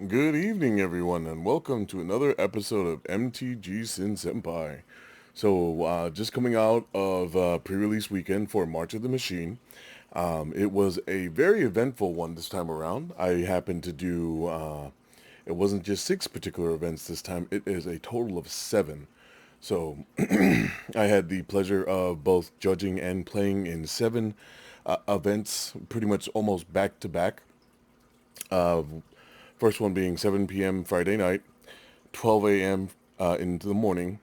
Good evening, everyone, and welcome to another episode of MTG Sin Senpai. Just coming out of pre-release weekend for March of the Machine. It was a very eventful one this time around. I happened to do, it wasn't just 6 particular events this time, it is a total of 7. So I had the pleasure of both judging and playing in 7 events, pretty much almost back to back. First one being 7 p.m. Friday night, 12 a.m. Into the morning,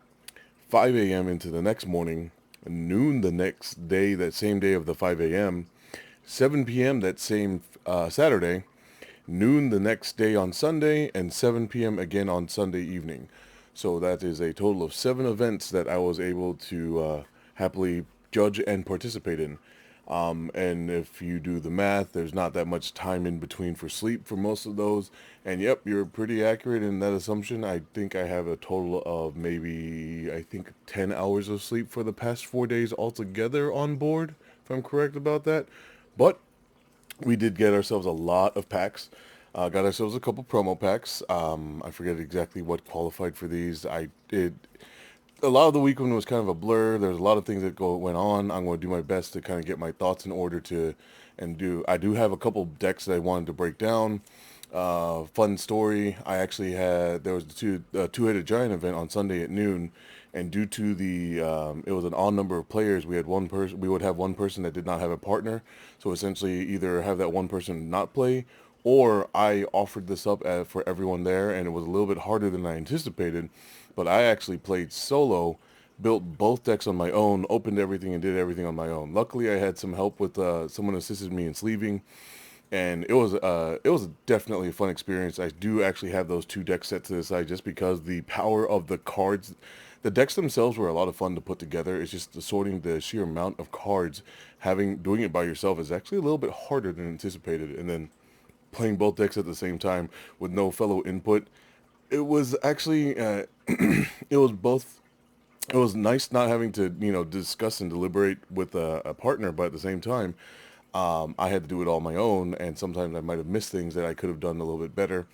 5 a.m. into the next morning, noon the next day, that same day of the 5 a.m., 7 p.m. that same Saturday, noon the next day on Sunday, and 7 p.m. again on Sunday evening. So that is a total of 7 events that I was able to happily judge and participate in. And if you do the math, there's not that much time in between for sleep for most of those. And yep, you're pretty accurate in that assumption. I think I have a total of maybe, I think, 10 hours of sleep for the past 4 days altogether on board, if I'm correct about that. But we did get ourselves a lot of packs. Got ourselves a couple promo packs. I forget exactly what qualified for these. I did. A lot of the weekend was kind of a blur. There's a lot of things that went on. I'm going to do my best to kind of get my thoughts in order to, and do. I do have a couple decks that I wanted to break down. Fun story. I actually had there was the two-headed giant event on Sunday at noon, and due to the it was an odd number of players. We had one person. We would have one person that did not have a partner. So essentially, either have that one person not play, or I offered this up for everyone there, and it was a little bit harder than I anticipated. But I actually played solo, built both decks on my own, opened everything and did everything on my own. Luckily, I had some help with someone assisted me in sleeving, and it was definitely a fun experience. I do actually have those 2 decks set to the side just because the power of the cards, the decks themselves were a lot of fun to put together. It's just the sorting the sheer amount of cards, having doing it by yourself is actually a little bit harder than anticipated, and then playing both decks at the same time with no fellow input. It was actually it was both. It was nice not having to discuss and deliberate with a partner, but at the same time, I had to do it all on my own, and sometimes I might have missed things that I could have done a little bit better.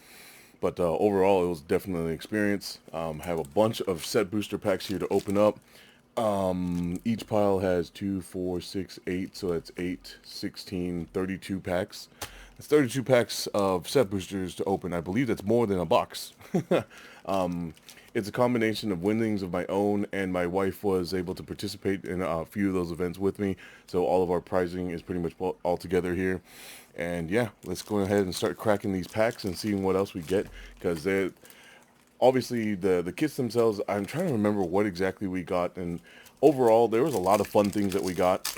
But overall, it was definitely an experience. Have a bunch of set booster packs here to open up. Each pile has 2, 4, 6, 8, so that's 8, 16, 32 packs. That's 32 packs of set boosters to open. I believe that's more than a box. um, it's a combination of winnings of my own, and my wife was able to participate in a few of those events with me. So all of our prizing is pretty much all together here. And yeah, let's go ahead and start cracking these packs and seeing what else we get, because they're obviously the kits themselves. I'm trying to remember what exactly we got, and overall there was a lot of fun things that we got,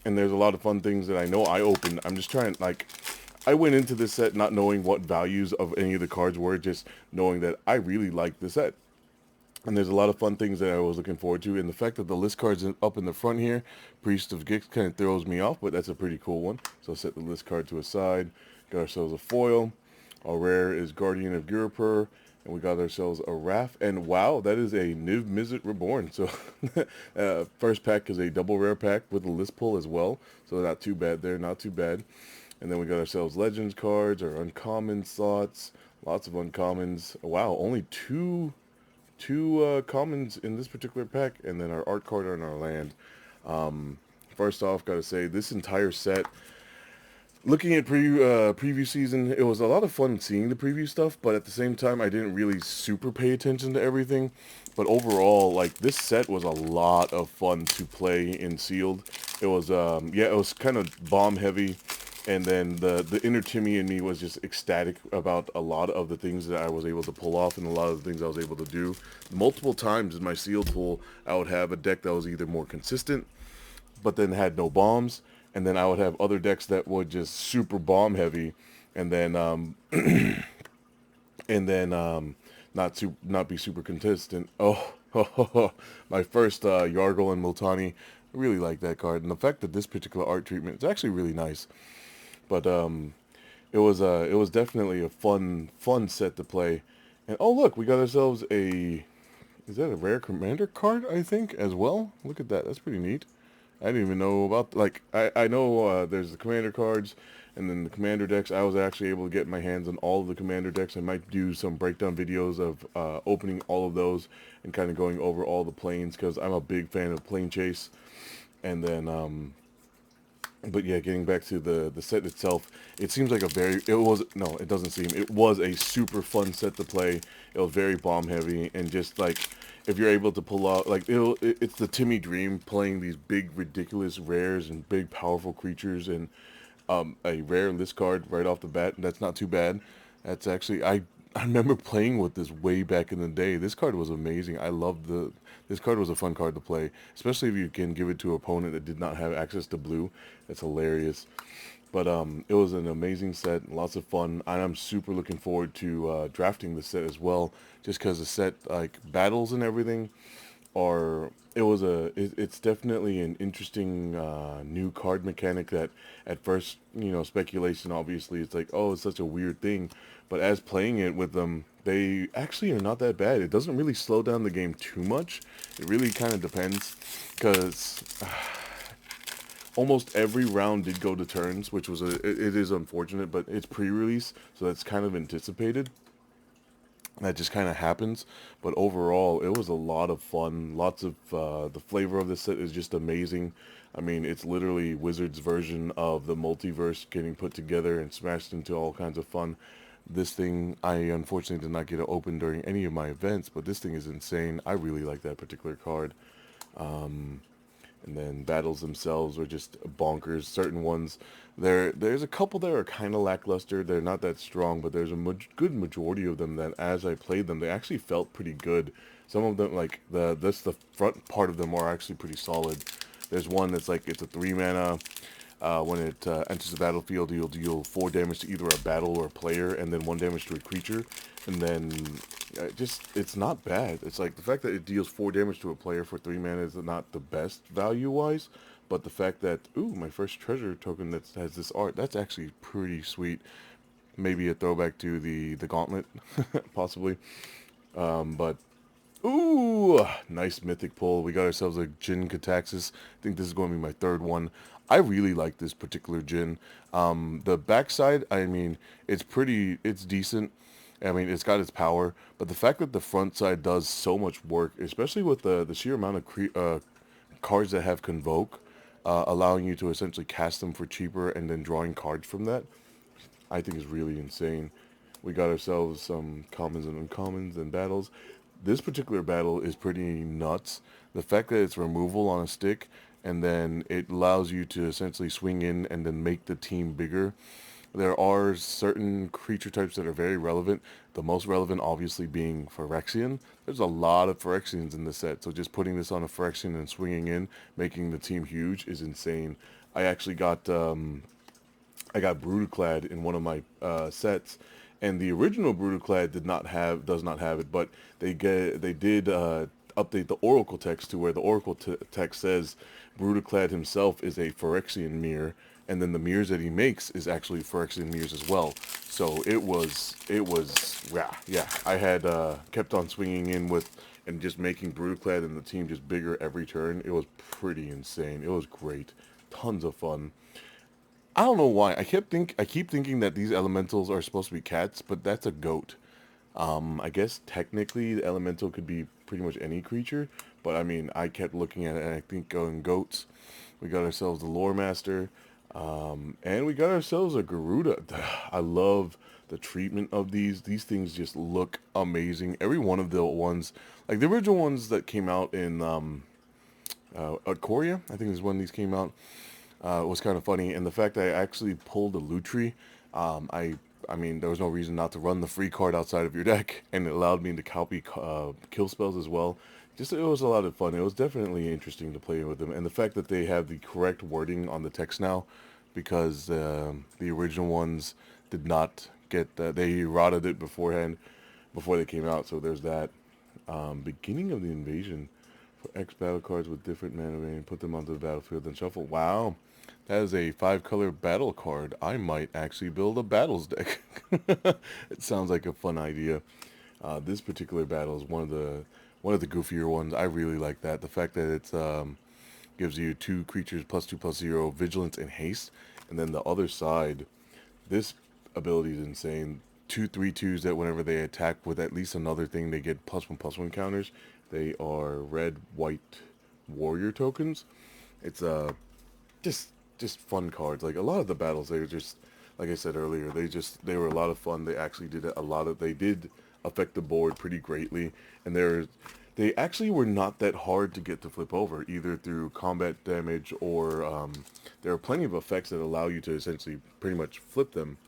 and there's a lot of fun things that I know I opened. I'm just trying, like, I went into this set not knowing what values of any of the cards were, just knowing that I really liked the set. And there's a lot of fun things that I was looking forward to. And the fact that the list cards up in the front here, Priest of Gix, kind of throws me off, but that's a pretty cool one. So set the list card to a side. Got ourselves a foil. Our rare is Guardian of Gurupur. And we got ourselves a Wrath. And wow, that is a Niv Mizzet Reborn. So first pack is a double rare pack with a list pull as well. So not too bad there, not too bad. And then we got ourselves Legends cards, our uncommon slots, lots of uncommons. Wow, only two commons in this particular pack, and then our art card on our land. First off, gotta say, this entire set, looking at preview season, it was a lot of fun seeing the preview stuff, but at the same time, I didn't really super pay attention to everything. But overall, like, this set was a lot of fun to play in sealed. It was, yeah, it was kind of bomb heavy. And then the inner Timmy in me was just ecstatic about a lot of the things that I was able to pull off and a lot of the things I was able to do. Multiple times in my sealed pool, I would have a deck that was either more consistent, but then had no bombs, and then I would have other decks that would just super bomb heavy, and then not be super consistent. Oh, my first Yargle and Multani, I really like that card, and the fact that this particular art treatment is actually really nice. But it was definitely a fun set to play. And oh look, we got ourselves a, is that a rare commander card, I think, as well? Look at that, that's pretty neat. I didn't even know about, like, I know there's the commander cards, And then the commander decks, I was actually able to get my hands on all of the commander decks. I might do some breakdown videos of opening all of those and kind of going over all the planes, because I'm a big fan of plane chase. And then but yeah, getting back to the set itself, it seems like it doesn't seem, it was a super fun set to play. It was very bomb heavy, and just like, if you're able to pull out, like, it's the Timmy Dream playing these big ridiculous rares and big powerful creatures, and a rare list card right off the bat. That's not too bad. That's actually, I remember playing with this way back in the day. This card was amazing. This card was a fun card to play, especially if you can give it to an opponent that did not have access to blue. That's hilarious. But it was an amazing set, lots of fun, and I'm super looking forward to drafting the set as well, just because the set, like, battles and everything, it's definitely an interesting new card mechanic that at first, speculation, obviously, it's like, oh, it's such a weird thing, but as playing it with them, they actually are not that bad. It doesn't really slow down the game too much. It really kind of depends, because almost every round did go to turns, which it is unfortunate, but it's pre-release, so that's kind of anticipated. That just kind of happens. But overall, it was a lot of fun. Lots of the flavor of this set is just amazing. I mean, it's literally Wizards' version of the multiverse getting put together and smashed into all kinds of fun. This thing, I unfortunately did not get to open during any of my events, but this thing is insane. I really like that particular card. And then battles themselves are just bonkers. Certain ones, there's a couple that are kind of lackluster. They're not that strong, but there's a good majority of them that, as I played them, they actually felt pretty good. Some of them, like the front part of them, are actually pretty solid. There's one that's like, it's a 3 mana. When it enters the battlefield, you'll deal 4 damage to either a battle or a player, and then 1 damage to a creature. And then it's not bad. It's like, the fact that it deals 4 damage to a player for 3 mana is not the best value-wise, but the fact that, ooh, my first treasure token that has this art, that's actually pretty sweet. Maybe a throwback to the Gauntlet, possibly. But ooh, nice mythic pull. We got ourselves a Jin Cataxis. I think this is going to be my 3rd one. I really like this particular Jin. The backside, I mean, it's decent. I mean, it's got its power, but the fact that the front side does so much work, especially with the sheer amount of cards that have Convoke, allowing you to essentially cast them for cheaper and then drawing cards from that, I think is really insane. We got ourselves some commons and uncommons and battles. This particular battle is pretty nuts. The fact that it's removal on a stick, and then it allows you to essentially swing in and then make the team bigger. There are certain creature types that are very relevant. The most relevant, obviously, being Phyrexian. There's a lot of Phyrexians in this set, so just putting this on a Phyrexian and swinging in, making the team huge, is insane. I actually got Brutaclad in one of my sets, and the original Brutaclad does not have it, but they did update the Oracle text to where the Oracle text says Brutaclad himself is a Phyrexian mirror, and then the mirrors that he makes is actually Phyrexian mirrors as well. So it was yeah. I had kept on swinging in with and just making Brutaclad and the team just bigger every turn. It was pretty insane. It was great, tons of fun. I don't know why. I keep thinking that these elementals are supposed to be cats, but that's a goat. I guess technically the elemental could be pretty much any creature, but I mean, I kept looking at it and I think going goats. We got ourselves the Lore Master, and we got ourselves a Garuda. I love the treatment of these. These things just look amazing. Every one of the ones, like the original ones that came out in Korea, I think is when these came out. Was kind of funny, and the fact that I actually pulled a Lutri, I mean, there was no reason not to run the free card outside of your deck, and it allowed me to copy kill spells as well. Just, it was a lot of fun. It was definitely interesting to play with them, and the fact that they have the correct wording on the text now, because the original ones did not get that. They rotted it beforehand, before they came out, so there's that. Beginning of the invasion. For X battle cards with different mana rating, put them onto the battlefield and shuffle. Wow, that is a 5-color battle card. I might actually build a battles deck. It sounds like a fun idea. This particular battle is one of the goofier ones. I really like that. The fact that it's gives you 2 creatures +2/+0 vigilance and haste, and then the other side This ability is insane. 2/3/2s that whenever they attack with at least another thing, they get +1/+1 counters. They are red, white warrior tokens. It's just just fun cards. Like a lot of the battles, they were just like I said earlier. They were a lot of fun. They actually did a lot of they did affect the board pretty greatly, and they actually were not that hard to get to flip over, either through combat damage or there are plenty of effects that allow you to essentially pretty much flip them,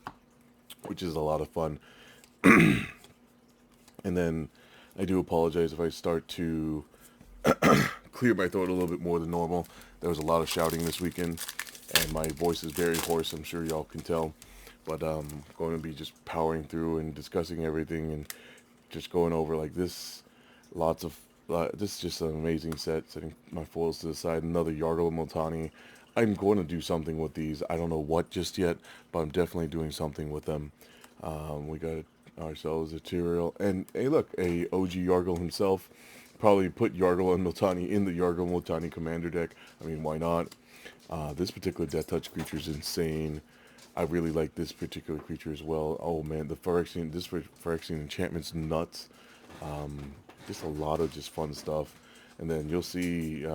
which is a lot of fun. And then I do apologize if I start to clear my throat a little bit more than normal. There was a lot of shouting this weekend, and my voice is very hoarse. I'm sure y'all can tell, but going to be just powering through and discussing everything and just going over like this. Lots of this is just an amazing set. Setting my foils to the side. Another Yargle and Multani. I'm going to do something with these. I don't know what just yet, but I'm definitely doing something with them. We got ourselves a Tyrael, and hey, look, a OG Yargle himself. Probably put Yargle and Miltani in the Yargle Miltani commander deck. I mean, why not? This particular Death Touch creature is insane. I really like this particular creature as well. Oh man, the Phyrexian enchantment's nuts. Just a lot of just fun stuff. And then you'll see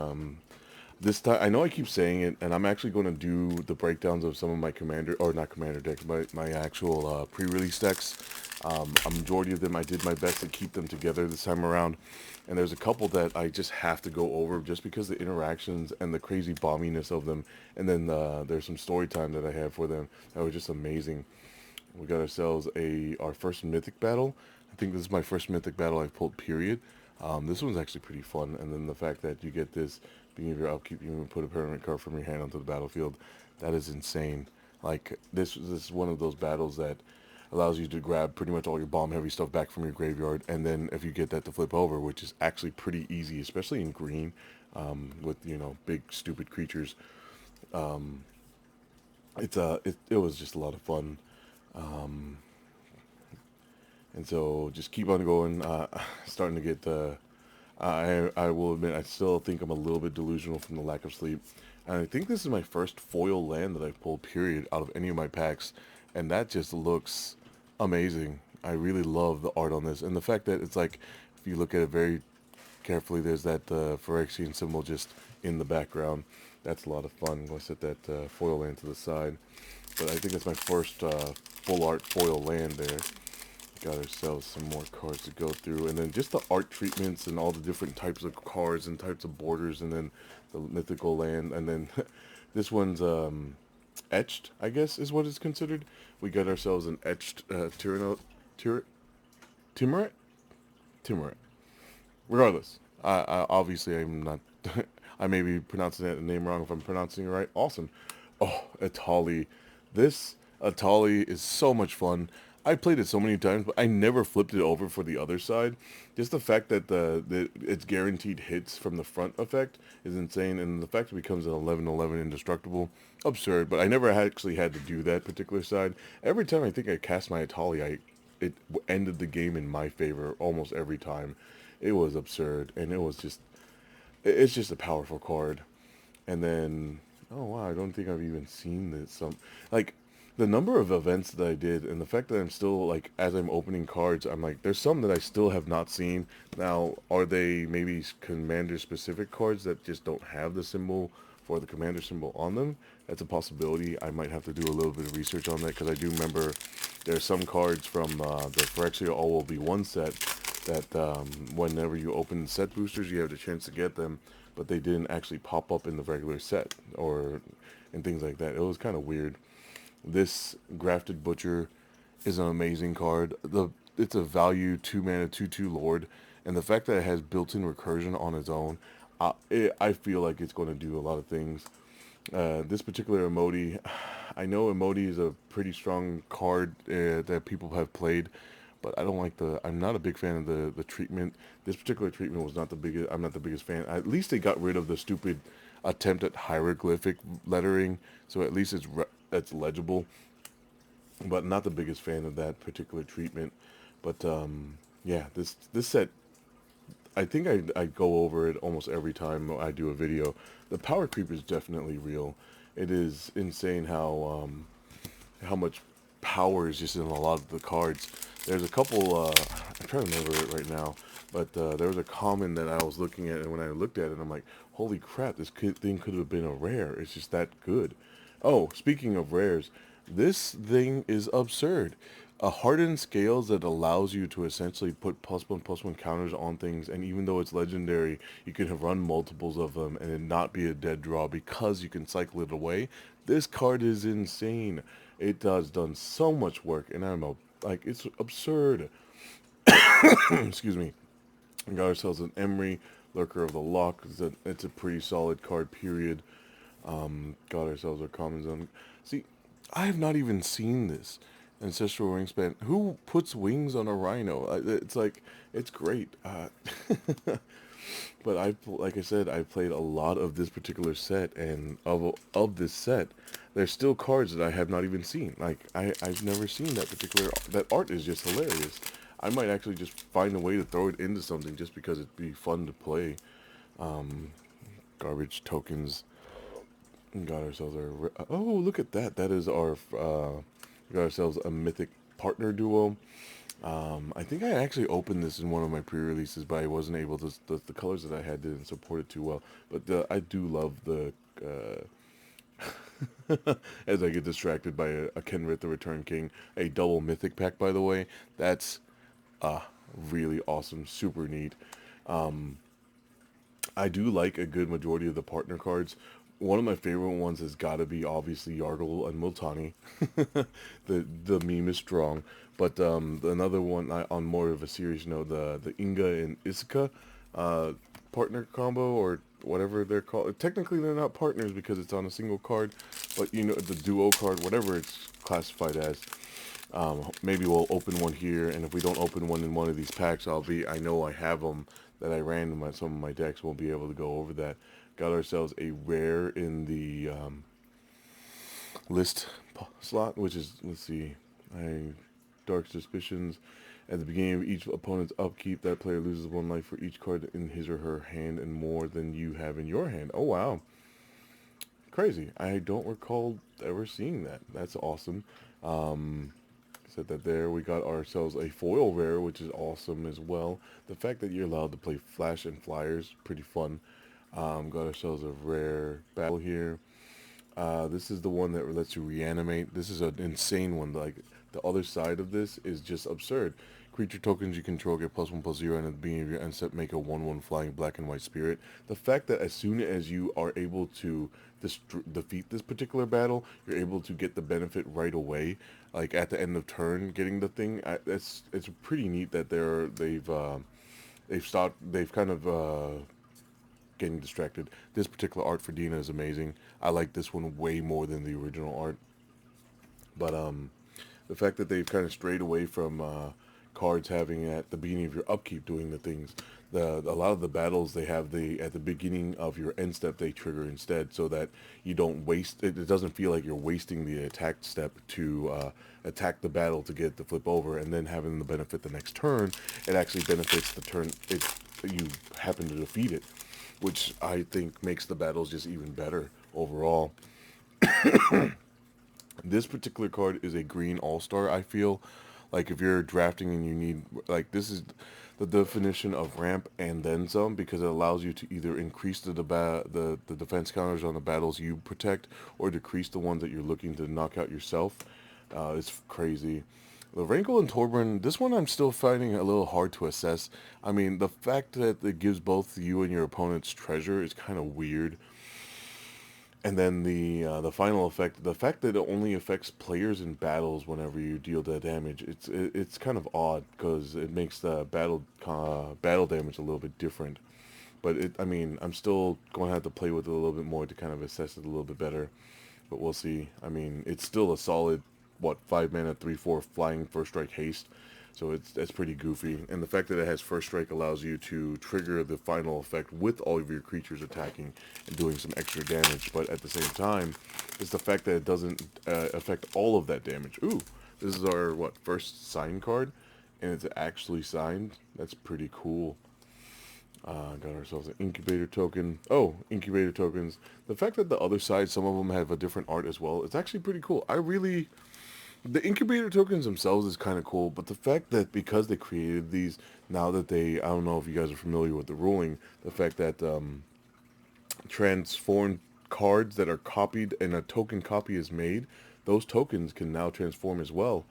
this time, I know I keep saying it, and I'm actually going to do the breakdowns of some of my commander, or not commander decks, but my actual pre-release decks. A majority of them, I did my best to keep them together this time around. And there's a couple that I just have to go over just because the interactions and the crazy bomminess of them. And then there's some story time that I have for them that were just amazing. We got ourselves our first mythic battle. I think this is my first mythic battle I've pulled, period. This one's actually pretty fun. And then the fact that you get this, being of your upkeep, you can put a permanent card from your hand onto the battlefield. That is insane. Like, this is one of those battles that allows you to grab pretty much all your bomb heavy stuff back from your graveyard, and then if you get that to flip over, which is actually pretty easy, especially in green, with big stupid creatures. It was just a lot of fun, and so just keep on going. Starting to get I will admit I still think I'm a little bit delusional from the lack of sleep, and I think this is my first foil land that I've pulled, period, out of any of my packs, and that just looks amazing. I really love the art on this, and the fact that it's like, if you look at it very carefully, there's that Phyrexian symbol just in the background. That's a lot of fun. I'm going to set that foil land to the side, but I think it's my first full art foil land there. Got ourselves some more cards to go through, and then just the art treatments and all the different types of cards and types of borders, and then the mythical land, and then this one's etched, I guess is what it's considered. We got ourselves an etched Timoret. Regardless, I obviously I'm not. I may be pronouncing that name wrong. If I'm pronouncing it right, awesome. Oh, Atali. This Atali is so much fun. I played it so many times, but I never flipped it over for the other side. Just the fact that it's guaranteed hits from the front effect is insane, and the fact it becomes an 11/11 indestructible, absurd. But I never actually had to do that particular side. Every time I think I cast my Atali, it ended the game in my favor almost every time. It was absurd, and it's just a powerful card. And then, oh wow, I don't think I've even seen this. Like, the number of events that I did, and the fact that I'm still, like, as I'm opening cards, I'm like, there's some that I still have not seen. Now, are they maybe commander-specific cards that just don't have the symbol for the commander symbol on them? That's a possibility. I might have to do a little bit of research on that, because I do remember there's some cards from the Phyrexia All Will Be One set that whenever you open set boosters, you have the chance to get them, but they didn't actually pop up in the regular set, and things like that. It was kind of weird. This Grafted Butcher is an amazing card. It's a value 2-mana 2/2 Lord, and the fact that it has built-in recursion on its own, I feel like it's going to do a lot of things. This particular Emoti, I know Emoti is a pretty strong card that people have played, but I don't like I'm not a big fan of the treatment. This particular treatment was not the biggest. I'm not the biggest fan. At least they got rid of the stupid attempt at hieroglyphic lettering, so at least it's legible. But not the biggest fan of that particular treatment. But yeah, this set, I think I go over it almost every time I do a video. The power creep is definitely real. It is insane how much powers just in a lot of the cards. There's a couple, I'm trying to remember it right now, but there was a common that I was looking at, and when I looked at it, I'm like, holy crap, thing could have been a rare. It's just that good. Oh, speaking of rares, this thing is absurd. A hardened scales that allows you to essentially put plus one counters on things, and even though it's legendary, you can have run multiples of them and it not be a dead draw because you can cycle it away. This card is insane. It does done so much work, and like it's absurd. Excuse me. We got ourselves an Emery, Lurker of the Lock. It's a pretty solid card. Period. Got ourselves our common zone. See, I have not even seen this. Ancestral Wingspan. Who puts wings on a rhino? It's like, it's great. But like I said, I played a lot of this particular set, and of this set, there's still cards that I have not even seen. Like I've never seen that particular. That art is just hilarious. I might actually just find a way to throw it into something just because it'd be fun to play. Garbage tokens. Got ourselves our. Oh, look at that! That is our. Got ourselves a mythic partner duo. I think I actually opened this in one of my pre-releases, but I wasn't able to. The colors that I had didn't support it too well. But I do love the. As I get distracted by a Kenrith the Return King, a double mythic pack, by the way. That's really awesome, super neat. I do like a good majority of the partner cards. One of my favorite ones has got to be obviously Yargle and Multani. The meme is strong, but another one on more of a serious note, the Inga and Isuka partner combo or whatever they're called. Technically, they're not partners because it's on a single card, but you know the duo card, whatever it's classified as. Maybe we'll open one here, and if we don't open one in one of these packs, I know I have them that I ran in some of my decks. Won't be able to go over that. Got ourselves a rare in the list slot, which is, let's see, Dark Suspicions. At the beginning of each opponent's upkeep, that player loses one life for each card in his or her hand and more than you have in your hand. Oh, wow. Crazy. I don't recall ever seeing that. That's awesome. Said that there. We got ourselves a foil rare, which is awesome as well. The fact that you're allowed to play Flash and Flyers, pretty fun. Got ourselves a rare battle here. This is the one that lets you reanimate. This is an insane one. Like, the other side of this is just absurd. Creature tokens you control get +1/+0, and at the beginning of your end step, make a 1/1 flying black and white spirit. The fact that as soon as you are able to defeat this particular battle, you're able to get the benefit right away, like at the end of turn, getting the thing. It's pretty neat that they've kind of getting distracted. This particular art for Dina is amazing. I like this one way more than the original art. But the fact that they've kind of strayed away from cards having at the beginning of your upkeep doing the things. A lot of the battles they have at the beginning of your end step they trigger instead, so that you don't waste it. It doesn't feel like you're wasting the attack step to attack the battle to get the flip over, and then having the benefit the next turn. It actually benefits the turn you happen to defeat it, which I think makes the battles just even better overall. This particular card is a green all-star, I feel. Like if you're drafting and you need, like this is the definition of ramp and then some, because it allows you to either increase the defense counters on the battles you protect or decrease the ones that you're looking to knock out yourself. It's crazy. The Rankle and Torbran, this one I'm still finding a little hard to assess. I mean, the fact that it gives both you and your opponent's treasure is kind of weird. And then the final effect, the fact that it only affects players in battles whenever you deal that damage, it's kind of odd because it makes the battle damage a little bit different. But I mean, I'm still going to have to play with it a little bit more to kind of assess it a little bit better. But we'll see. I mean, it's still a solid, what, 5 mana, 3/4 flying first strike haste. So that's pretty goofy. And the fact that it has first strike allows you to trigger the final effect with all of your creatures attacking and doing some extra damage. But at the same time, it's the fact that it doesn't affect all of that damage. Ooh, this is our, what, first sign card? And it's actually signed. That's pretty cool. Got ourselves an incubator token. Oh, incubator tokens. The fact that the other side, some of them have a different art as well, it's actually pretty cool. The incubator tokens themselves is kind of cool, but the fact that because they created these, now that I don't know if you guys are familiar with the ruling, the fact that transformed cards that are copied and a token copy is made, those tokens can now transform as well.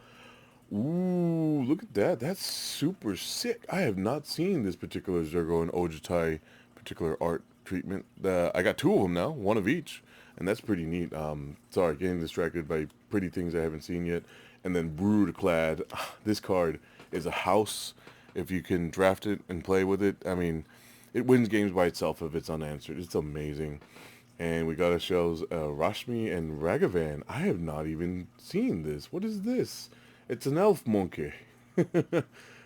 Ooh, look at that. That's super sick. I have not seen this particular Zergo and Ojutai particular art treatment. I got two of them now, one of each, and that's pretty neat. Sorry, getting distracted by pretty things I haven't seen yet. And then Brood Clad. This card is a house. If you can draft it and play with it, I mean, it wins games by itself if it's unanswered. It's amazing. And we got ourselves Rashmi and Ragavan. I have not even seen this. What is this? It's an elf monkey.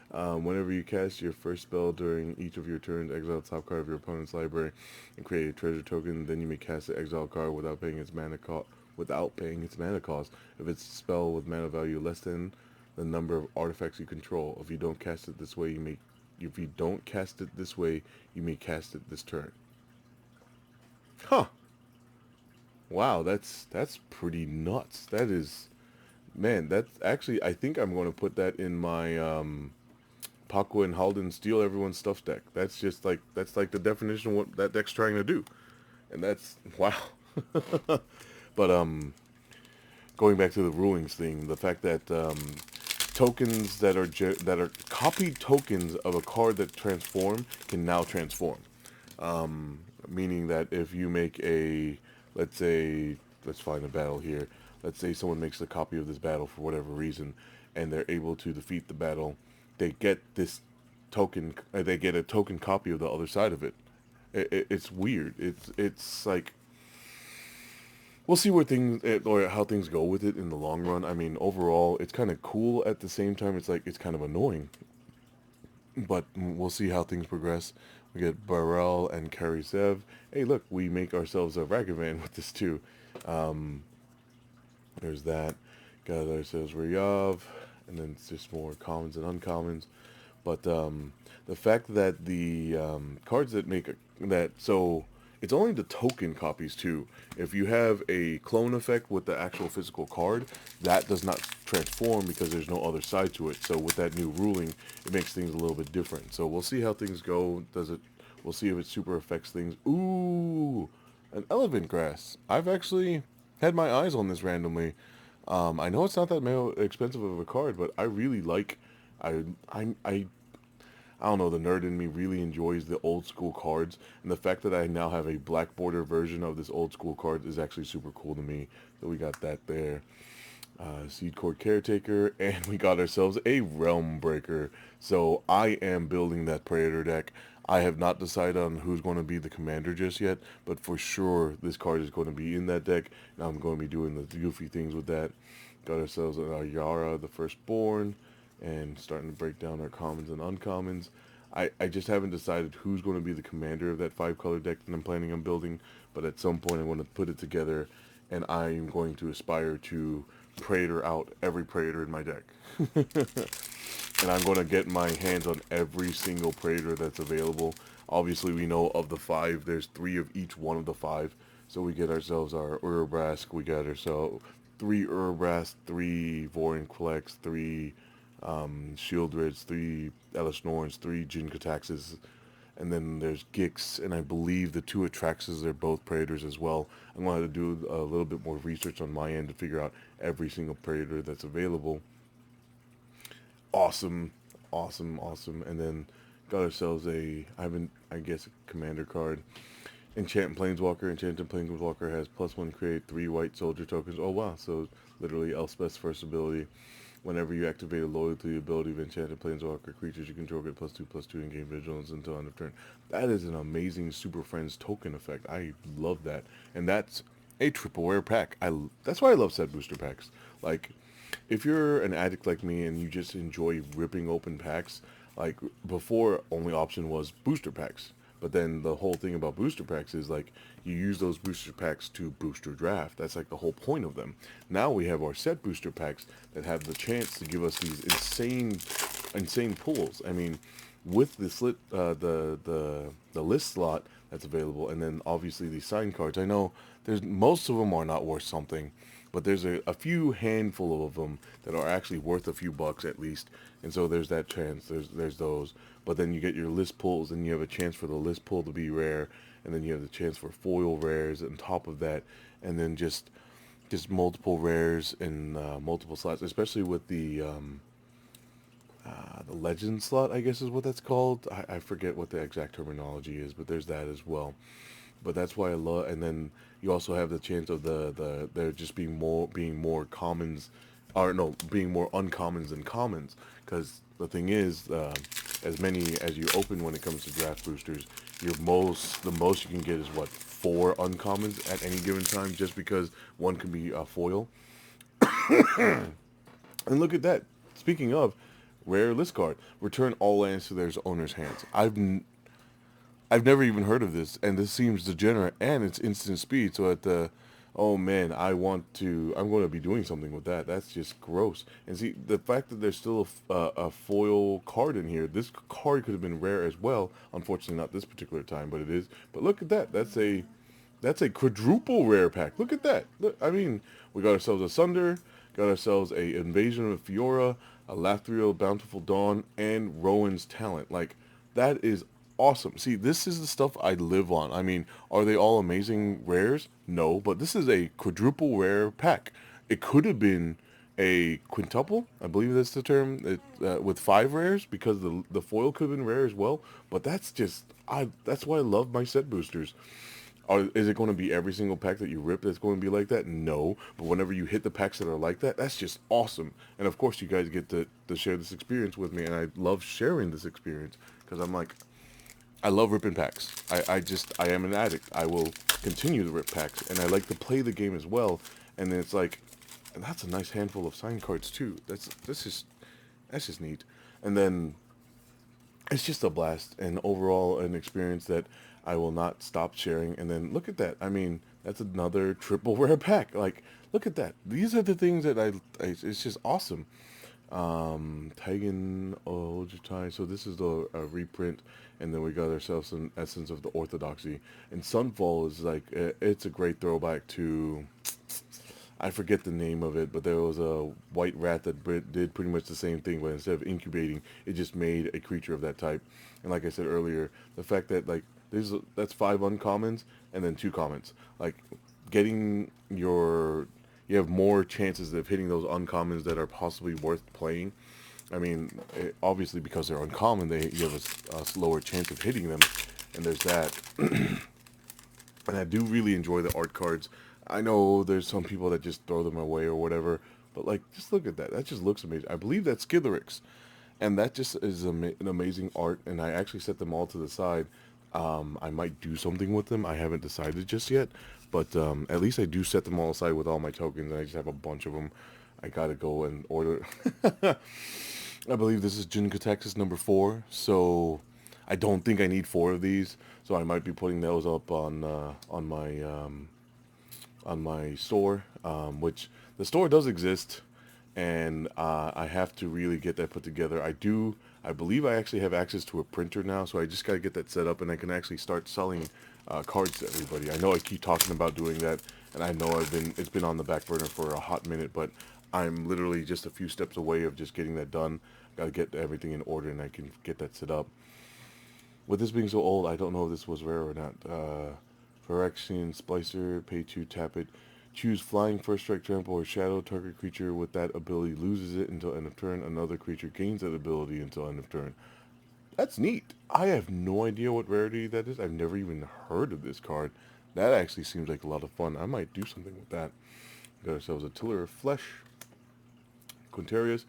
Whenever you cast your first spell during each of your turns, exile the top card of your opponent's library and create a treasure token. Then you may cast the exile card without paying its mana cost. If it's a spell with mana value less than the number of artifacts you control. If you don't cast it this way, you may cast it this turn. Huh. Wow, that's pretty nuts. That is, man, that's actually, I think I'm going to put that in my Paco and Halden steal everyone's stuff deck. That's like the definition of what that deck's trying to do. And that's, wow. But going back to the rulings thing, the fact that tokens that are copied tokens of a card that transform can now transform. Meaning that if you make let's say, let's find a battle here. Let's say someone makes a copy of this battle for whatever reason, and they're able to defeat the battle. They get this token. They get a token copy of the other side of it. It's weird. It's like we'll see where things or how things go with it in the long run. I mean, overall, it's kind of cool. At the same time, it's kind of annoying. But we'll see how things progress. We get Burrell and Karisev. Hey, look, we make ourselves a Ragavan with this too. Um, there's that. Got ourselves Ryav, and then it's just more commons and uncommons. But the fact that the cards that make that so it's only the token copies too. If you have a clone effect with the actual physical card, that does not transform because there's no other side to it. So with that new ruling, it makes things a little bit different. So we'll see how things go. We'll see if it super affects things. Ooh, an elephant grass. I've actually had my eyes on this randomly. I know it's not that expensive of a card, but I really like. I don't know, the nerd in me really enjoys the old school cards, and the fact that I now have a black border version of this old school card is actually super cool to me. So we got that there. Seed Court Caretaker, and we got ourselves a Realm Breaker. So I am building that Praetor deck. I have not decided on who's going to be the commander just yet, but for sure this card is going to be in that deck, and I'm going to be doing the goofy things with that. Got ourselves a Yara, the Firstborn, and starting to break down our commons and uncommons. I just haven't decided who's going to be the commander of that 5-color deck that I'm planning on building, but at some point I want to put it together, and I am going to aspire to Praetor out every Praetor in my deck. And I'm going to get my hands on every single Praetor that's available. Obviously, we know of the 5, there's 3 of each one of the 5. So we get ourselves our Urabrask, we got ourselves 3 Urabrask, 3 Vorinclex, 3 Shieldreds, 3 Elish Norns, 3 Jin-Kataxes, and then there's Gix, and I believe the 2 Atraxes are both Praetors as well. I'm going to have to do a little bit more research on my end to figure out every single Praetor that's available. Awesome, awesome, awesome. And then got ourselves a commander card. Enchanted Planeswalker has +1 create 3 white soldier tokens. Oh wow, so literally Elspeth's first ability. Whenever you activate a loyalty ability of Enchanted Planeswalker creatures you control get +2/+2 in game vigilance until end of turn. That is an amazing Super Friends token effect. I love that. And that's a triple rare pack. That's why I love set booster packs. Like, if you're an addict like me and you just enjoy ripping open packs, like before only option was booster packs. But then the whole thing about booster packs is like you use those booster packs to boost your draft. That's like the whole point of them. Now we have our set booster packs that have the chance to give us these insane pulls. I mean, with the list slot that's available, and then obviously these sign cards. I know there's most of them are not worth something, but there's a few handful of them that are actually worth a few bucks at least, and so there's that chance. There's those, but then you get your list pulls, and you have a chance for the list pull to be rare, and then you have the chance for foil rares on top of that, and then just multiple rares and multiple slots, especially with the legend slot, I guess is what that's called. I forget what the exact terminology is, but there's that as well. But that's why I love. And then you also have the chance of the there just being more commons, or no, being more uncommons than commons. Because the thing is, as many as you open when it comes to draft boosters, the most you can get is what, 4 uncommons at any given time, just because one can be a foil. And look at that. Speaking of rare list card, return all lands to their owner's hands. I've never even heard of this, and this seems degenerate, and it's instant speed. So at the, oh man, I'm going to be doing something with that. That's just gross. And see, the fact that there's still a foil card in here, this card could have been rare as well. Unfortunately, not this particular time, but it is. But look at that. That's a quadruple rare pack. Look at that. Look, I mean, we got ourselves a Sunder, got ourselves a Invasion of Fiora, a Lathriel Bountiful Dawn, and Rowan's Talent. Like, that is awesome. See, this is the stuff I live on. I mean, are they all amazing rares? No, but this is a quadruple rare pack. It could have been a quintuple, I believe that's the term, with 5 rares, because the foil could have been rare as well. But that's why I love my set boosters. Is it going to be every single pack that you rip that's going to be like that? No. But whenever you hit the packs that are like that, that's just awesome. And of course, you guys get to share this experience with me, and I love sharing this experience because I love ripping packs. I am an addict. I will continue to rip packs, and I like to play the game as well. And then it's like, and that's a nice handful of signed cards too. That's just neat. And then it's just a blast, and overall an experience that I will not stop sharing. And then look at that. I mean, that's another triple rare pack. Like, look at that. These are the things that it's just awesome. Tigan Ojutai. So this is the reprint, and then we got ourselves an Essence of the Orthodoxy. And Sunfall is like, it's a great throwback to, I forget the name of it, but there was a white rat that did pretty much the same thing, but instead of incubating, it just made a creature of that type. And like I said earlier, the fact that like that's 5 uncommons and then 2 commons, like getting you have more chances of hitting those uncommons that are possibly worth playing. I mean, obviously because they're uncommon, you have a slower chance of hitting them, and there's that. And I do really enjoy the art cards. I know there's some people that just throw them away or whatever, but like, just look at that. That just looks amazing. I believe that's Skitherix, and that just is an amazing art. And I actually set them all to the side. I might do something with them. I haven't decided just yet, but at least I do set them all aside with all my tokens, and I just have a bunch of them. I gotta go and order. I believe this is Jin-Kataxis number 4, so I don't think I need 4 of these. So I might be putting those up on my store, which the store does exist, and I have to really get that put together. I believe I actually have access to a printer now, so I just got to get that set up, and I can actually start selling cards to everybody. I know I keep talking about doing that, and I know it's been on the back burner for a hot minute, but I'm literally just a few steps away of just getting that done. Got to get everything in order, and I can get that set up. With this being so old, I don't know if this was rare or not. Phyrexian Splicer, pay 2, tap it. Choose Flying, First Strike, Trample, or Shadow. Target creature with that ability loses it until end of turn. Another creature gains that ability until end of turn. That's neat. I have no idea what rarity that is. I've never even heard of this card. That actually seems like a lot of fun. I might do something with that. Got ourselves a Tiller of Flesh. Quintarius.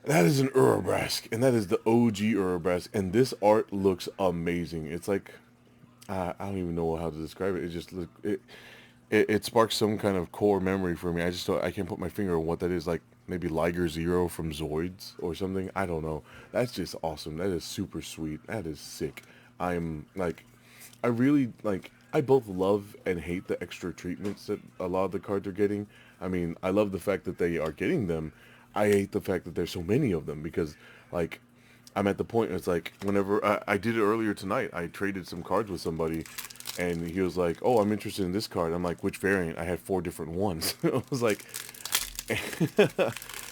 That is an Urabrask, and that is the OG Urabrask, and this art looks amazing. It's like, I don't even know how to describe it. It just it sparks some kind of core memory for me. I can't put my finger on what that is. Like maybe Liger Zero from Zoids or something. I don't know. That's just awesome. That is super sweet. That is sick. I'm like, I really like. I both love and hate the extra treatments that a lot of the cards are getting. I mean, I love the fact that they are getting them. I hate the fact that there's so many of them, because like I'm at the point, it's like whenever I did it earlier tonight, I traded some cards with somebody, And he was like, "Oh, I'm interested in this card." I'm like, "Which variant?" I had 4 different ones. I was like,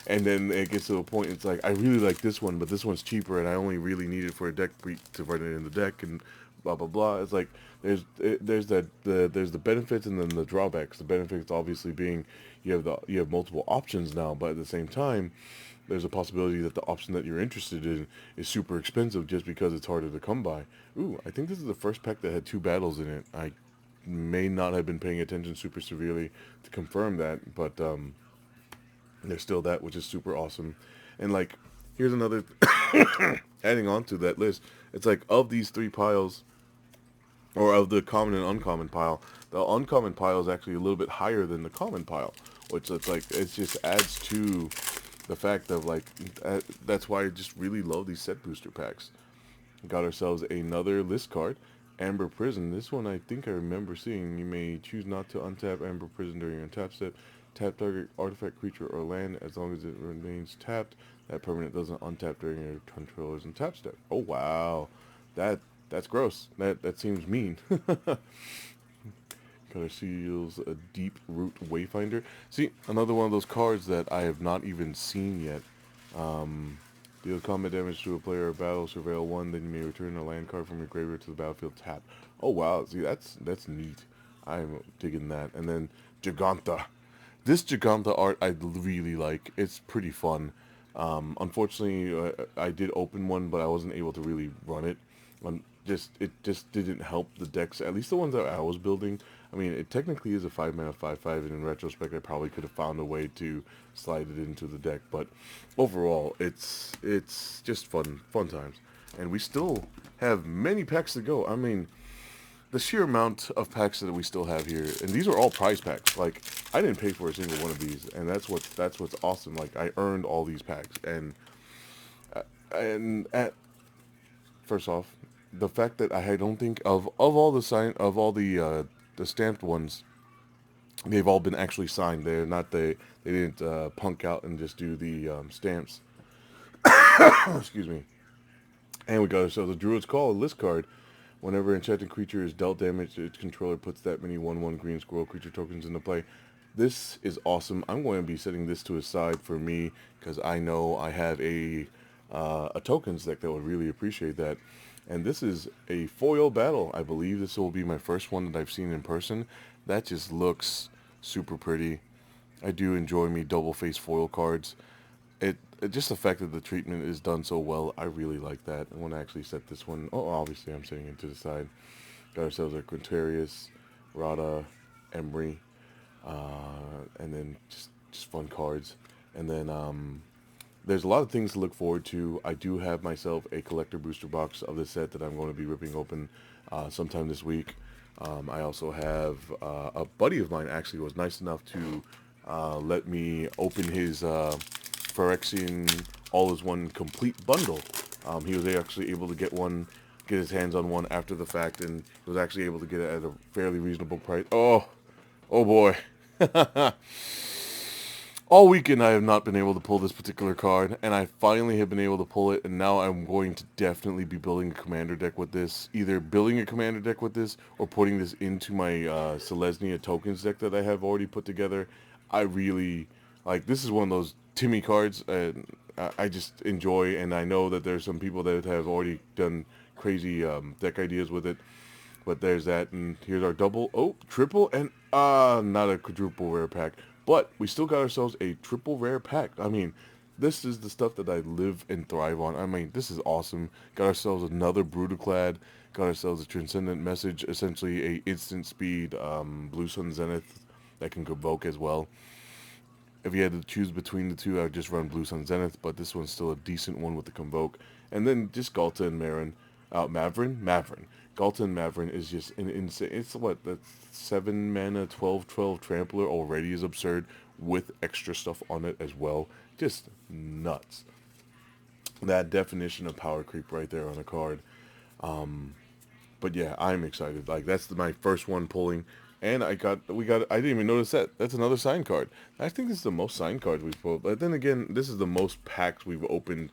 and then it gets to a point. It's like I really like this one, but this one's cheaper, and I only really need it for a deck to run it in the deck, and blah blah blah. It's like there's the benefits and then the drawbacks. The benefits obviously being you have multiple options now, but at the same time, there's a possibility that the option that you're interested in is super expensive just because it's harder to come by. Ooh, I think this is the first pack that had 2 battles in it. I may not have been paying attention super severely to confirm that, but there's still that, which is super awesome. And like, here's another adding on to that list. It's like of these 3 piles, or of the common and uncommon pile, the uncommon pile is actually a little bit higher than the common pile, which it's like it just adds to the fact of like that's why I just really love these set booster packs. Got ourselves another list card, Amber Prison. This one I think I remember seeing. You may choose not to untap Amber Prison during your tap step. Tap target artifact, creature, or land as long as it remains tapped. That permanent doesn't untap during your controller's tap step. Oh wow, that that's gross. That seems mean. Color seals a deep root wayfinder. See, another one of those cards that I have not even seen yet. Deal combat damage to a player or battle, surveil 1, then you may return a land card from your graveyard to the battlefield tapped. Oh wow, see that's neat. I'm digging that. And then Giganta. This Giganta art I really like. It's pretty fun. Unfortunately, I did open one, but I wasn't able to really run it. It just didn't help the decks. At least the ones that I was building. I mean, it technically is a 5 mana 5/5, and in retrospect, I probably could have found a way to slide it into the deck. But overall, it's just fun times, and we still have many packs to go. I mean, the sheer amount of packs that we still have here, and these are all prize packs. Like I didn't pay for a single one of these, and that's what's awesome. Like I earned all these packs, and at first off, the fact that I don't think of all the stamped ones, they've all been actually signed. They're not they didn't punk out and just do the stamps. Excuse me. And we got ourselves a Druid's Call, a list card. Whenever enchanted creature is dealt damage, its controller puts that many 1/1 green squirrel creature tokens into play. This is awesome. I'm going to be setting this to a side for me because I know I have a tokens deck that would really appreciate that. And this is a foil battle. I believe this will be my first one that I've seen in person. That just looks super pretty. I do enjoy me double face foil cards. It just the fact that the treatment is done so well, I really like that. I want to actually set this one. Oh, obviously I'm setting it to the side. Got ourselves a Quintarius, Rada, Emery, and then just fun cards. And then there's a lot of things to look forward to. I do have myself a collector booster box of the set that I'm going to be ripping open sometime this week. I also have a buddy of mine actually was nice enough to let me open his Phyrexian All Is One complete bundle. He was actually able to get his hands on one after the fact, and was actually able to get it at a fairly reasonable price. Oh boy. All weekend I have not been able to pull this particular card, and I finally have been able to pull it, and now I'm going to definitely be building a commander deck with this. Either building a commander deck with this, or putting this into my Selesnya tokens deck that I have already put together. I really, like, this is one of those Timmy cards, and I just enjoy, and I know that there's some people that have already done crazy deck ideas with it. But there's that, and here's our triple, and not a quadruple rare pack. But we still got ourselves a triple rare pack. I mean, this is the stuff that I live and thrive on. I mean, this is awesome. Got ourselves another Brutaclad. Got ourselves a Transcendent Message, essentially a instant speed Blue Sun Zenith that can convoke as well. If you had to choose between the two, I would just run Blue Sun Zenith, but this one's still a decent one with the Convoke. And then just Galta and Mavrin. Galta and Mavrin is just an insane. It's what, the 7 mana, 12/12 trampler already is absurd with extra stuff on it as well. Just nuts. That definition of power creep right there on a card. But yeah, I'm excited. Like, that's my first one pulling. And I didn't even notice that. That's another signed card. I think this is the most signed cards we've pulled. But then again, this is the most packs we've opened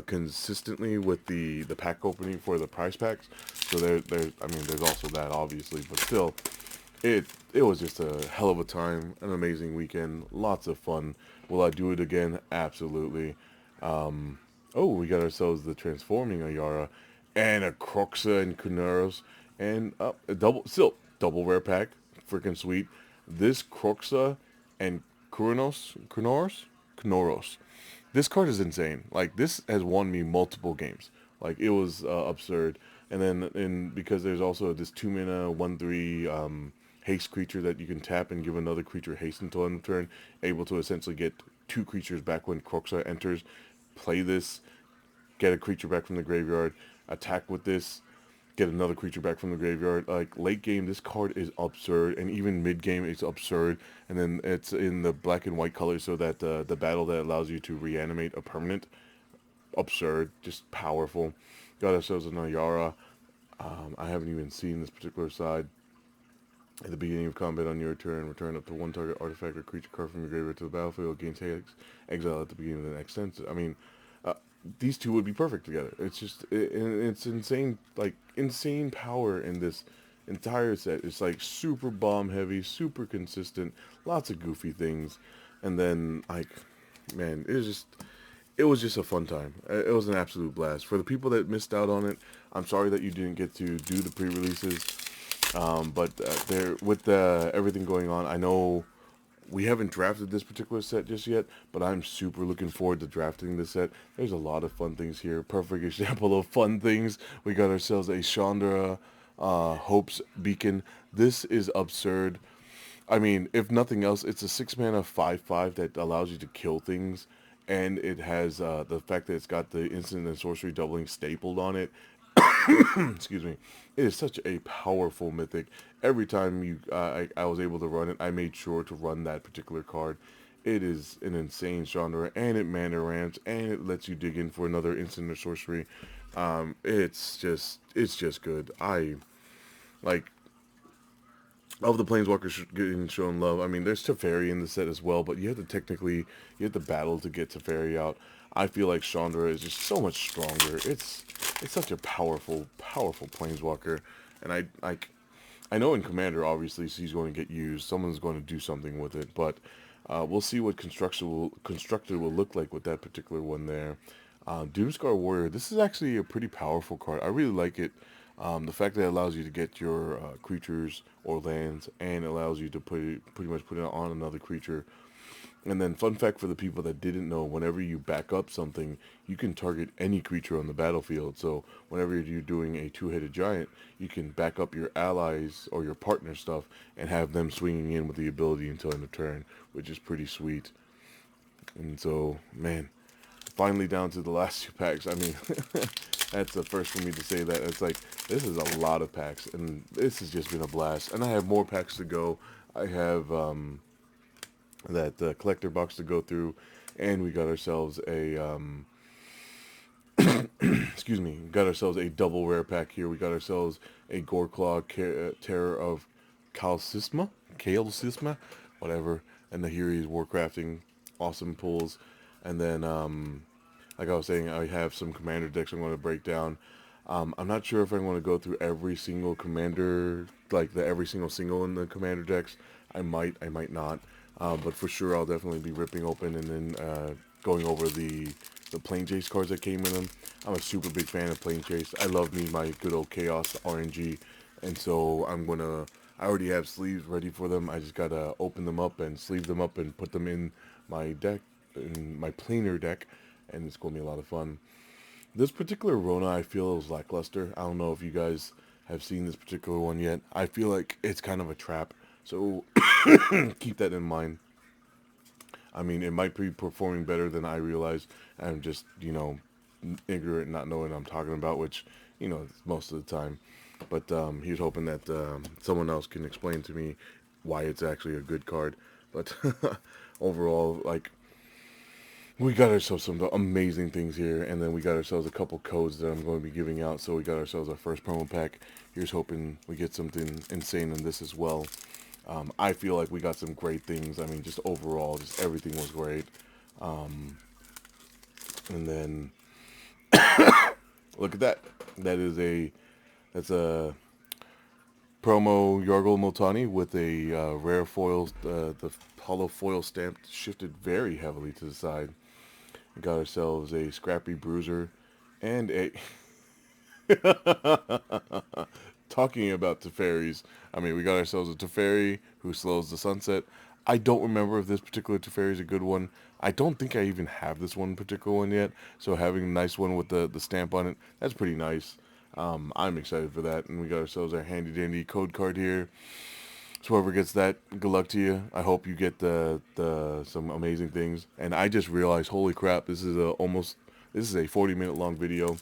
consistently with the pack opening for the prize packs. So I mean, there's also that obviously, but still, it was just a hell of a time, an amazing weekend, lots of fun. Will I do it again? Absolutely. Oh, we got ourselves the transforming Ayara and a Croxa and Kuneros and a double rare pack, freaking sweet. This Croxa and Kunoros. This card is insane. Like this has won me multiple games. Like it was absurd. And then because there's also this 2 mana 1/3 haste creature that you can tap and give another creature haste until end of turn, able to essentially get two creatures back when Croxa enters. Play this, get a creature back from the graveyard, attack with this, get another creature back from the graveyard. Like late game, this card is absurd, and even mid game, it's absurd. And then it's in the black and white color, so that the battle that allows you to reanimate a permanent, absurd, just powerful. Got ourselves an Ayara. I haven't even seen this particular side. At the beginning of combat on your turn, return up to one target artifact or creature card from your graveyard to the battlefield. Gain exile at the beginning of the next turn. I mean, uh, these two would be perfect together. It's just it's insane, like insane power in this entire set. It's like super bomb heavy, super consistent, lots of goofy things, and then like, man, it was just a fun time. It was an absolute blast. For the people that missed out on it, I'm sorry that you didn't get to do the pre-releases. But there, with everything going on, I know we haven't drafted this particular set just yet, but I'm super looking forward to drafting this set. There's a lot of fun things here. Perfect example of fun things. We got ourselves a Chandra Hope's Beacon. This is absurd. I mean, if nothing else, it's a 6 mana 5/5 that allows you to kill things, and it has the fact that it's got the instant and sorcery doubling stapled on it. Excuse me. It is such a powerful mythic. Every time I was able to run it, I made sure to run that particular card. It is an insane genre, and it mana ramps, and it lets you dig in for another instant or sorcery. It's just good. I like of the planeswalkers getting shown love. I mean, there's Teferi in the set as well, but you have to battle to get Teferi out. I feel like Chandra is just so much stronger. It's such a powerful planeswalker, and I know in Commander obviously she's going to get used. Someone's going to do something with it, but we'll see what constructed will look like with that particular one there. Doomscar Warrior. This is actually a pretty powerful card. I really like it. The fact that it allows you to get your creatures or lands, and allows you to pretty much put it on another creature. And then, fun fact for the people that didn't know: whenever you back up something, you can target any creature on the battlefield. So whenever you're doing a two-headed giant, you can back up your allies or your partner stuff and have them swinging in with the ability until end of turn, which is pretty sweet. And so, man, finally down to the last two packs. I mean, that's the first for me to say that. It's like, this is a lot of packs, and this has just been a blast. And I have more packs to go. I have that collector box to go through, and we got ourselves a, excuse me, got ourselves a double rare pack here. We got ourselves a Goreclaw Terror of Kalesisma, whatever, and the Hiri's Warcrafting, awesome pulls. And then, like I was saying, I have some commander decks I'm going to break down. I'm not sure if I'm going to go through every single commander, like every single in the commander decks. I might not. But for sure, I'll definitely be ripping open and then going over the Plane Chase cards that came in them. I'm a super big fan of Plane Chase. I love me my good old Chaos RNG, and so I already have sleeves ready for them. I just gotta open them up and sleeve them up and put them in my deck, in my planar deck, and it's gonna be a lot of fun. This particular Rona, I feel, is lackluster. I don't know if you guys have seen this particular one yet. I feel like it's kind of a trap, so keep that in mind. I mean, it might be performing better than I realize. I'm just, ignorant, not knowing what I'm talking about, which, most of the time. But he's hoping that someone else can explain to me why it's actually a good card. But overall, like, we got ourselves some amazing things here, and then we got ourselves a couple codes that I'm going to be giving out. So we got ourselves our first promo pack. Here's hoping we get something insane in this as well. I feel like we got some great things. I mean, just overall, just everything was great. And then look at that. That's a promo Yargle Multani with a rare foil. The hollow foil stamp shifted very heavily to the side. We got ourselves a Scrappy Bruiser and a talking about Teferis. I mean, we got ourselves a Teferi who slows the sunset. I don't remember if this particular Teferi is a good one. I don't think I even have this one particular one yet. So having a nice one with the stamp on it, that's pretty nice. I'm excited for that. And we got ourselves our handy dandy code card here. So whoever gets that, good luck to you. I hope you get the some amazing things. And I just realized, holy crap, this is a 40-minute long video.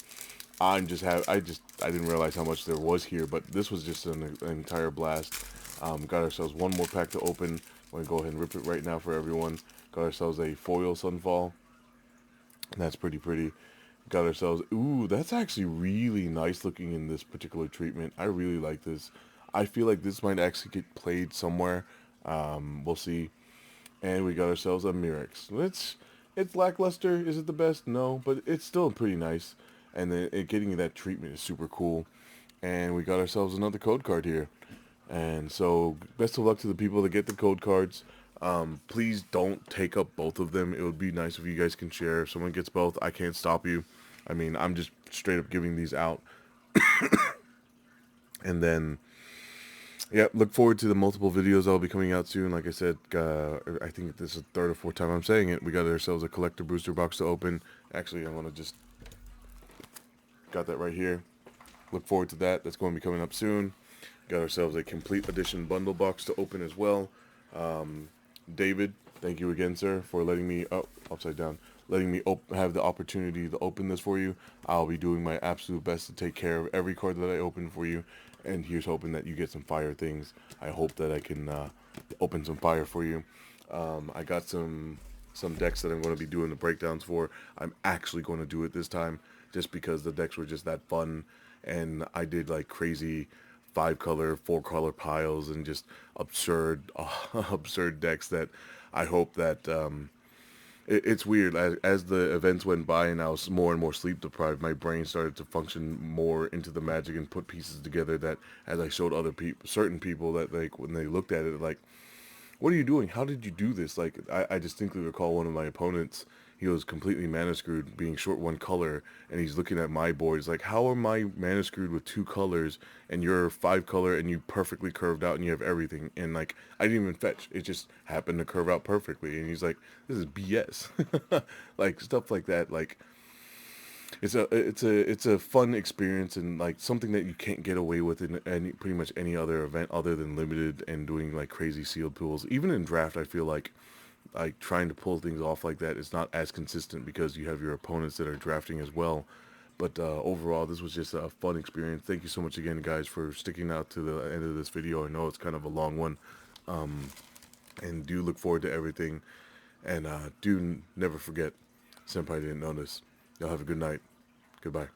I didn't realize how much there was here, but this was just an entire blast. Got ourselves one more pack to open. I'm going to go ahead and rip it right now for everyone. Got ourselves a foil Sunfall. That's pretty pretty. Got ourselves, ooh, that's actually really nice looking in this particular treatment. I really like this. I feel like this might actually get played somewhere. We'll see. And we got ourselves a Mirex. It's lackluster. Is it the best? No, but it's still pretty nice. And then getting that treatment is super cool. And we got ourselves another code card here. And so, best of luck to the people that get the code cards. Please don't take up both of them. It would be nice if you guys can share. If someone gets both, I can't stop you. I mean, I'm just straight up giving these out. And then, yeah, look forward to the multiple videos that'll be coming out soon. Like I said, I think this is the third or fourth time I'm saying it. We got ourselves a collector booster box to open. Actually, I want to just got that right here. Look forward to that. That's going to be coming up soon. Got ourselves a complete edition bundle box to open as well. David, thank you again, sir, for letting me upside down, letting me have the opportunity to open this for you. I'll be doing my absolute best to take care of every card that I open for you. And here's hoping that you get some fire things. I hope that I can open some fire for you. I got some decks that I'm going to be doing the breakdowns for. I'm actually going to do it this time just because the decks were just that fun. And I did like crazy 5-color, 4-color piles and just absurd, absurd decks that I hope that it's weird. As the events went by and I was more and more sleep deprived, my brain started to function more into the Magic and put pieces together that as I showed other people, certain people that like when they looked at it, like, what are you doing? How did you do this? Like, I distinctly recall one of my opponents, he was completely mana screwed, being short one color, and he's looking at my board. He's like, how am I mana screwed with 2 colors, and you're 5-color, and you perfectly curved out, and you have everything? And, like, I didn't even fetch. It just happened to curve out perfectly. And he's like, this is BS. Like, stuff like that, like, it's a fun experience and like something that you can't get away with in pretty much any other event other than limited and doing like crazy sealed pools. Even in draft, I feel like trying to pull things off like that is not as consistent because you have your opponents that are drafting as well. But overall, this was just a fun experience. Thank you so much again, guys, for sticking out to the end of this video. I know it's kind of a long one, and do look forward to everything. And do never forget, Senpai didn't notice. Y'all have a good night. Goodbye.